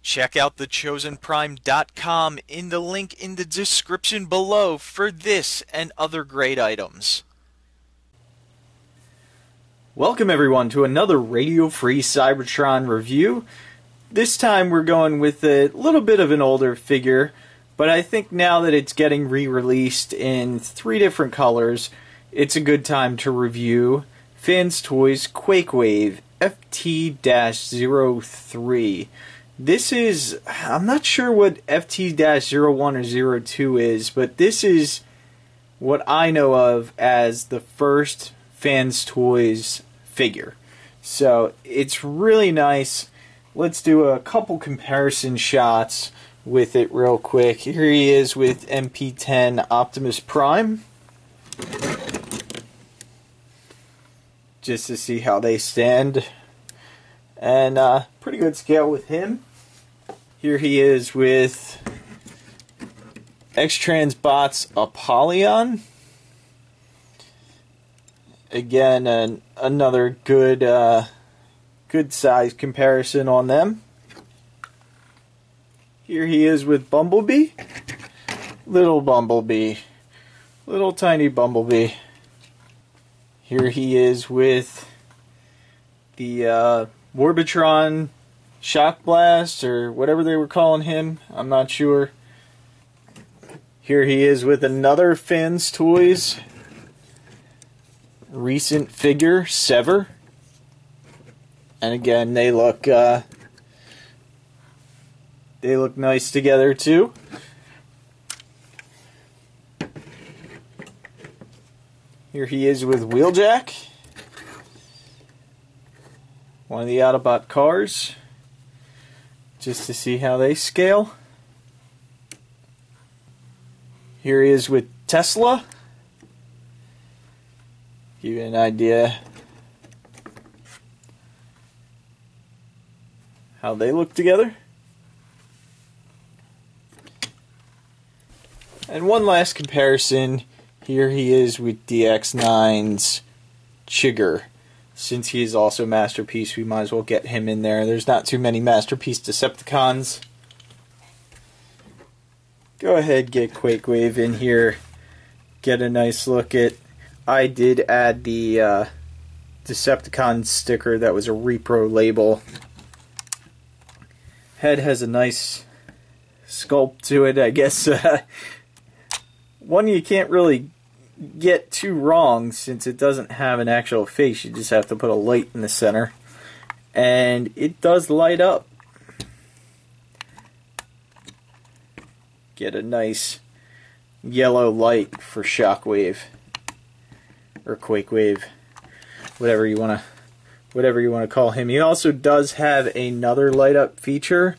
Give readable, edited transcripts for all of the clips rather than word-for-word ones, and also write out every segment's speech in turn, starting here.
Check out thechosenprime.com in the link in the description below for this and other great items. Welcome everyone to another radio-free Cybertron review. This time we're going with a little bit of an older figure, but I think now that it's getting re-released in 3 different colors, it's a good time to review Fans Toys Quakewave FT-03. This is, I'm not sure what FT-01 or 02 is, but this is what I know of as the first Fans Toys figure. So it's really nice. Let's do a couple comparison shots with it real quick. Here he is with MP10 Optimus Prime, just to see how they stand. And pretty good scale with him. Here he is with X-Transbot's Apollyon. Again, another good size comparison on them. Here he is with Bumblebee. Little Bumblebee. Little tiny Bumblebee. Here he is with the Warbitron Shock Blast, or whatever they were calling him. I'm not sure. Here he is with another Fans Toys recent figure, Sever. And again, they look nice together too. Here he is with Wheeljack, one of the Autobot cars, just to see how they scale. Here he is with Tesla. Give you an idea how they look together. And one last comparison. Here he is with DX9's Chigger. Since he is also Masterpiece, we might as well get him in there. There's not too many Masterpiece Decepticons. Go ahead, get Quakewave in here. Get a nice look at. I did add the Decepticon sticker that was a repro label. Head has a nice sculpt to it, I guess. One you can't really get too wrong since it doesn't have an actual face. You just have to put a light in the center. And it does light up. Get a nice yellow light for Shockwave. Or Quakewave. Whatever you want to call him. He also does have another light up feature,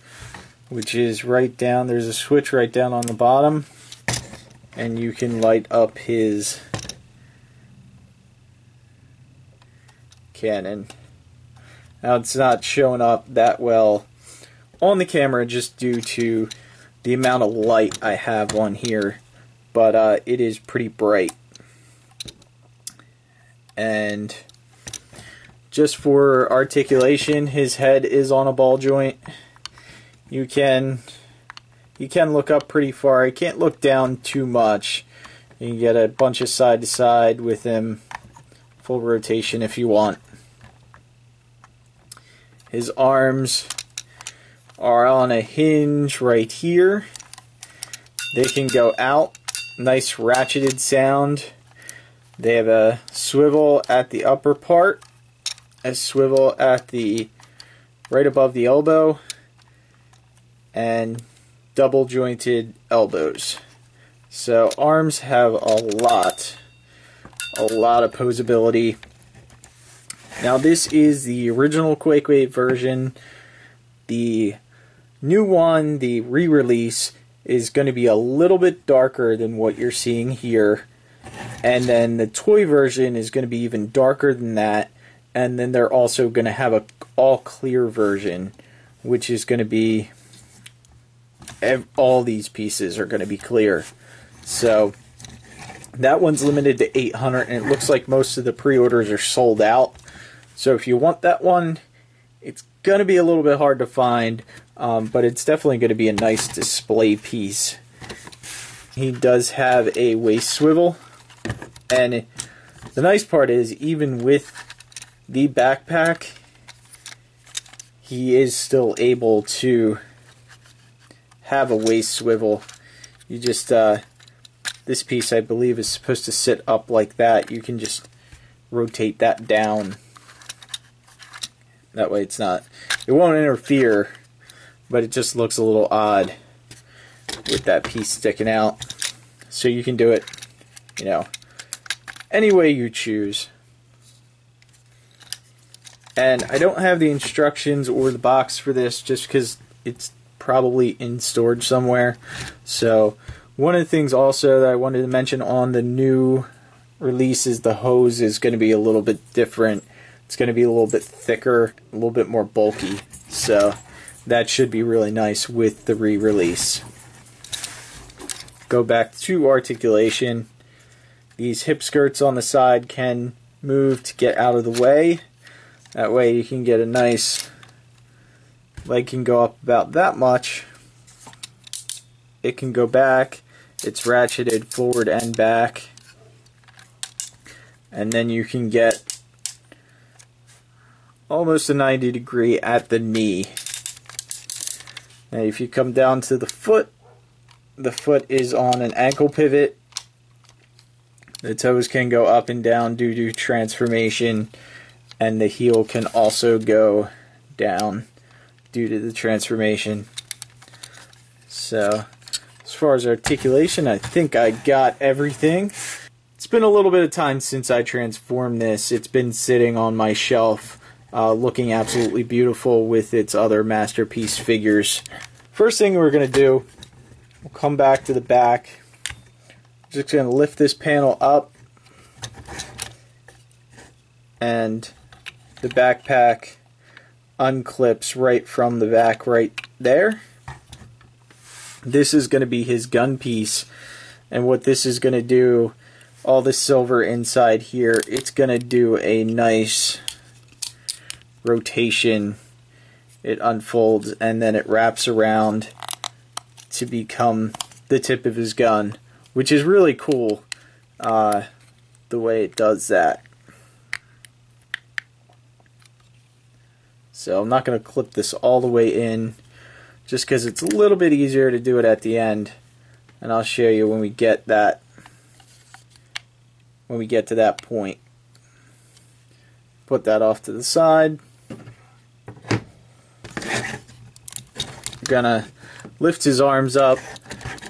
which is right down. There's a switch right down on the bottom, and you can light up his cannon. Now it's not showing up that well on the camera just due to the amount of light I have on here, but it is pretty bright. And just for articulation, his head is on a ball joint. You can look up pretty far. You can't look down too much. You can get a bunch of side to side with him, full rotation if you want. His arms are on a hinge right here. They can go out. Nice ratcheted sound. They have a swivel at the upper part, a swivel at the right above the elbow, and double jointed elbows. So arms have a lot of posability. Now this is the original Quakewave version. The new one, the re-release, is going to be a little bit darker than what you're seeing here. And then the toy version is going to be even darker than that. And then they're also going to have a all clear version, which is going to be, all these pieces are going to be clear. So that one's limited to 800, and it looks like most of the pre-orders are sold out. So if you want that one, It's going to be a little bit hard to find, but it's definitely going to be a nice display piece. He does have a waist swivel, and the nice part is, even with the backpack, he is still able to have a waist swivel. You just, this piece I believe is supposed to sit up like that. You can just rotate that down. That way it won't interfere, but it just looks a little odd with that piece sticking out. So you can do it, you know, any way you choose. And I don't have the instructions or the box for this just because it's probably in storage somewhere. So one of the things also that I wanted to mention on the new release is the hose is going to be a little bit different. It's going to be a little bit thicker, a little bit more bulky. So that should be really nice with the re-release. Go back to articulation. These hip skirts on the side can move to get out of the way. That way you can get a nice leg can go up about that much. It can go back. It's ratcheted forward and back. And then you can get almost a 90-degree at the knee. Now if you come down to the foot is on an ankle pivot. The toes can go up and down due to transformation, and the heel can also go down due to the transformation. So as far as articulation, I think I got everything. It's been a little bit of time since I transformed this. It's been sitting on my shelf looking absolutely beautiful with its other masterpiece figures. First thing we're going to do, we'll come back to the back. Just going to lift this panel up, and the backpack unclips right from the back right there. This is going to be his gun piece, and what this is going to do, all the silver inside here, it's going to do a nice rotation. It unfolds and then it wraps around to become the tip of his gun, which is really cool, the way it does that. So I'm not going to clip this all the way in, just because it's a little bit easier to do it at the end, and I'll show you when we get that, when we get to that point. Put that off to the side. We're gonna lift his arms up.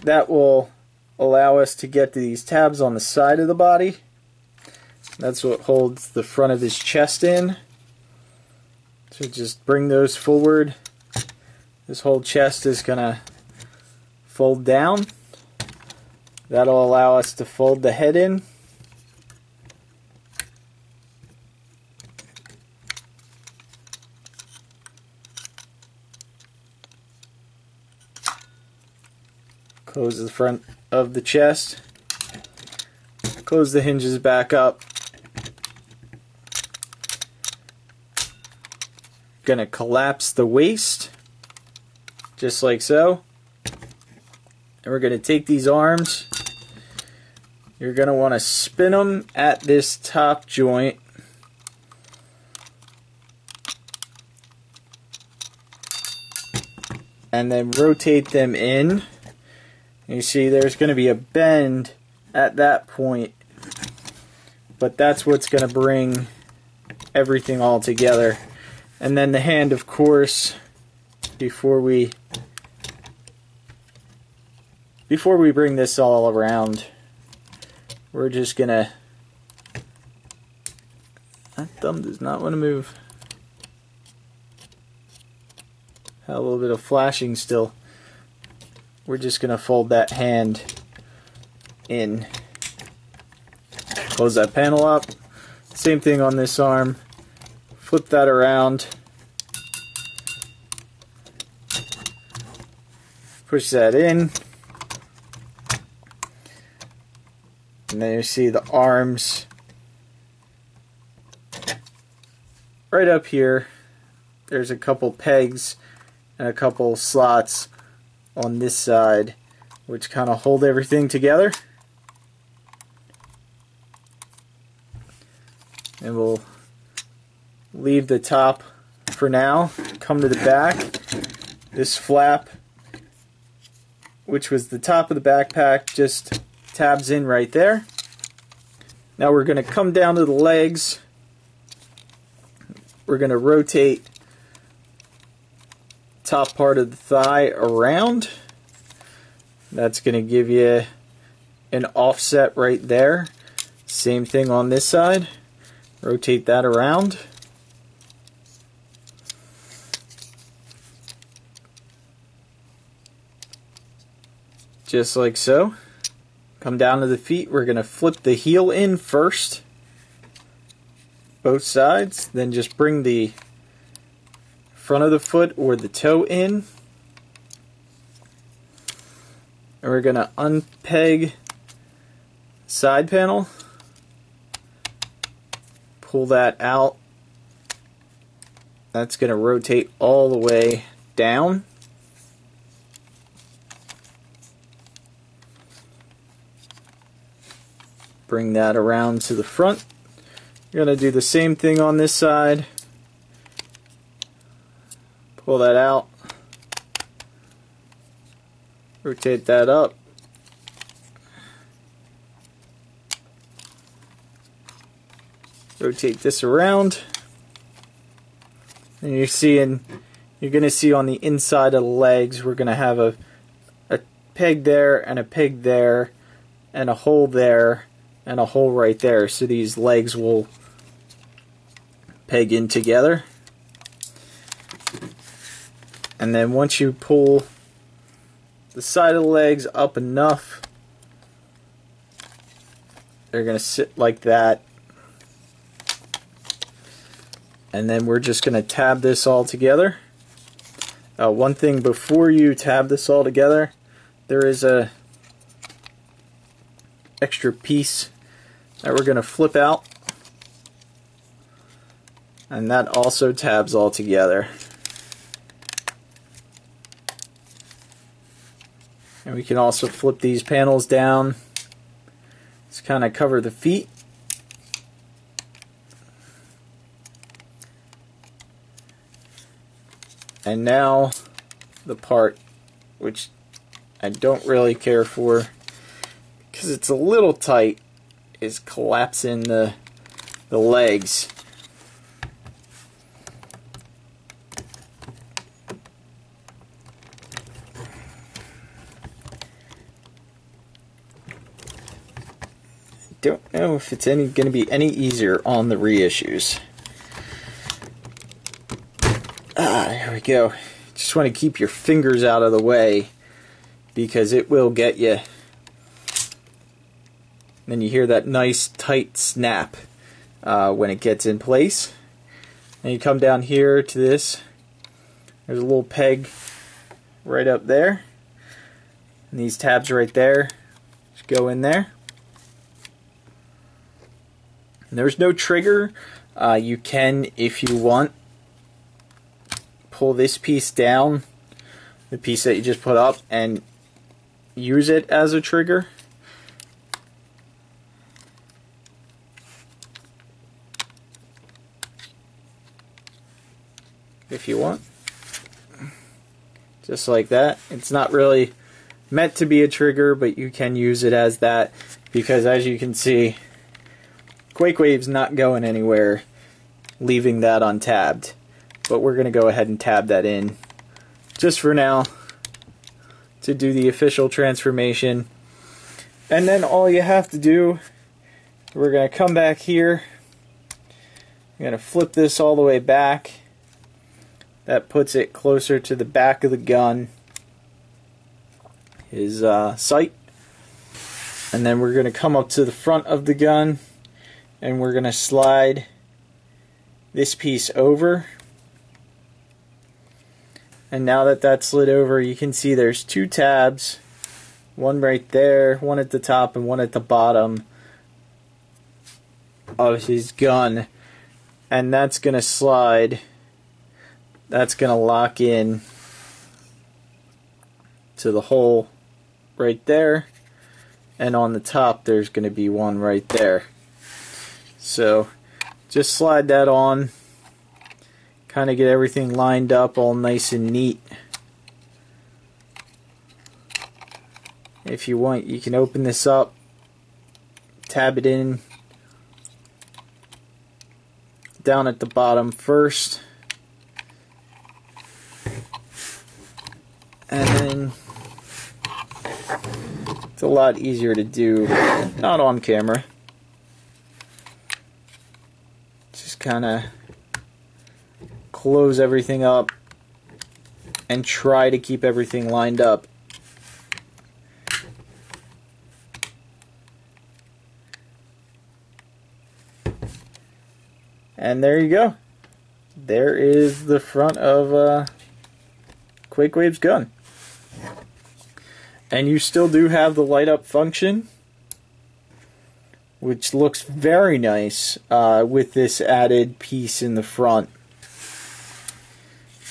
That will allow us to get to these tabs on the side of the body. That's what holds the front of his chest in. So just bring those forward. This whole chest is gonna fold down. That'll allow us to fold the head in. Close the front of the chest. Close the hinges back up. Gonna collapse the waist, just like so. And we're gonna take these arms. You're gonna want to spin them at this top joint. And then rotate them in. You see there's going to be a bend at that point, but that's what's going to bring everything all together. And then the hand, of course, before we bring this all around, we're just going to, that thumb does not want to move. Had a little bit of flashing still. We're just going to fold that hand in. Close that panel up. Same thing on this arm. Flip that around. Push that in. And then you see the arms right up here. there's a couple pegs and a couple slots on this side which kind of hold everything together. And we'll leave the top for now. Come to the back. This flap, which was the top of the backpack, just tabs in right there. Now we're going to come down to the legs. We're going to rotate top part of the thigh around. That's going to give you an offset right there. Same thing on this side. Rotate that around. Just like so. Come down to the feet. We're going to flip the heel in first. Both sides. Then just bring the front of the foot or the toe in. And we're going to unpeg side panel. Pull that out. That's going to rotate all the way down. Bring that around to the front. You're going to do the same thing on this side. Pull that out. Rotate that up. Rotate this around. And you're going to see on the inside of the legs, we're going to have a peg there and a peg there and a hole there and a hole right there. So these legs will peg in together. And then once you pull the side of the legs up enough, they're going to sit like that. And then we're just going to tab this all together. One thing before you tab this all together, there is a extra piece that we're going to flip out. And that also tabs all together. And we can also flip these panels down to kind of cover the feet. And now the part which I don't really care for because it's a little tight is collapsing the legs. Don't know if it's going to be any easier on the reissues. There we go. Just want to keep your fingers out of the way because it will get you. Then you hear that nice tight snap when it gets in place. And you come down here to this. There's a little peg right up there. And these tabs right there just go in there. And there's no trigger. You can, if you want, pull this piece down, the piece that you just put up, and use it as a trigger. If you want. Just like that. It's not really meant to be a trigger, but you can use it as that because, as you can see, Quakewave's not going anywhere, leaving that untabbed. But we're going to go ahead and tab that in just for now to do the official transformation. And then all you have to do, we're going to come back here. I'm going to flip this all the way back. That puts it closer to the back of the gun, his sight. And then we're going to come up to the front of the gun and we're going to slide this piece over. And now that that's slid over, you can see there's two tabs, one right there, one at the top and one at the bottom of his gun, and that's going to slide that's going to lock in to the hole right there, and on the top there's going to be one right there. So just slide that on, kind of get everything lined up all nice and neat. If you want, you can open this up, tab it in down at the bottom first, and then it's a lot easier to do not on camera. Just kind of close everything up and try to keep everything lined up. And there you go. There is the front of Quakewave's gun. And you still do have the light up function, which looks very nice with this added piece in the front.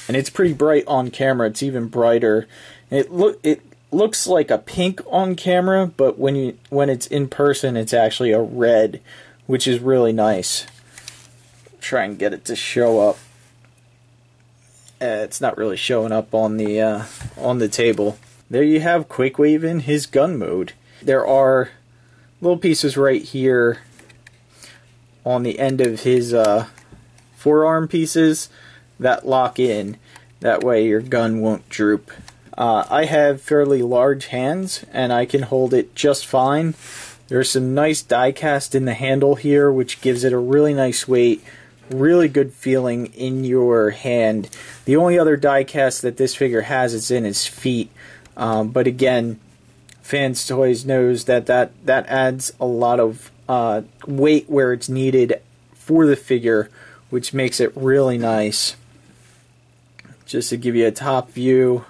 And it's pretty bright on camera. It's even brighter. It looks like a pink on camera, but when it's in person, it's actually a red, which is really nice. Try and get it to show up. It's not really showing up on the table. There you have Quakewave in his gun mode. There are little pieces right here on the end of his forearm pieces that lock in. That way your gun won't droop. I have fairly large hands and I can hold it just fine. There's some nice die cast in the handle here, which gives it a really nice weight. Really good feeling in your hand. The only other die cast that this figure has is in his feet. But again, Fans Toys knows that adds a lot of weight where it's needed for the figure, which makes it really nice. Just to give you a top view.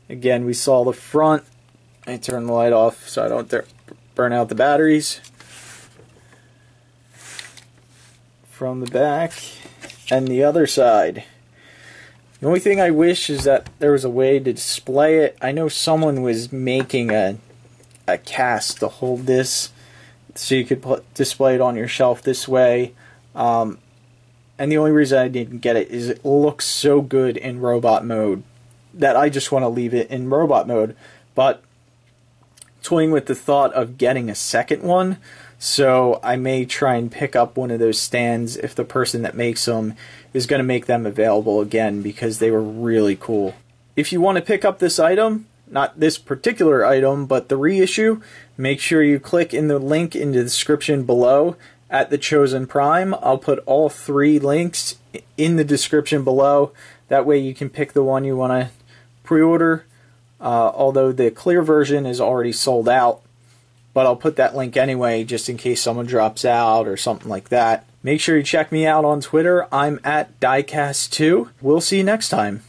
Again, we saw the front. I turn the light off so I don't burn out the batteries. From the back and the other side. The only thing I wish is that there was a way to display it. I know someone was making a cast to hold this so you could display it on your shelf this way. And the only reason I didn't get it is it looks so good in robot mode that I just want to leave it in robot mode. But toying with the thought of getting a second one, so I may try and pick up one of those stands if the person that makes them is going to make them available again, because they were really cool. If you want to pick up this item, not this particular item, but the reissue, make sure you click in the link in the description below at the Chosen Prime. I'll put all 3 links in the description below. That way you can pick the one you want to pre-order, although the clear version is already sold out. But I'll put that link anyway, just in case someone drops out or something like that. Make sure you check me out on Twitter. I'm at Diecast2. We'll see you next time.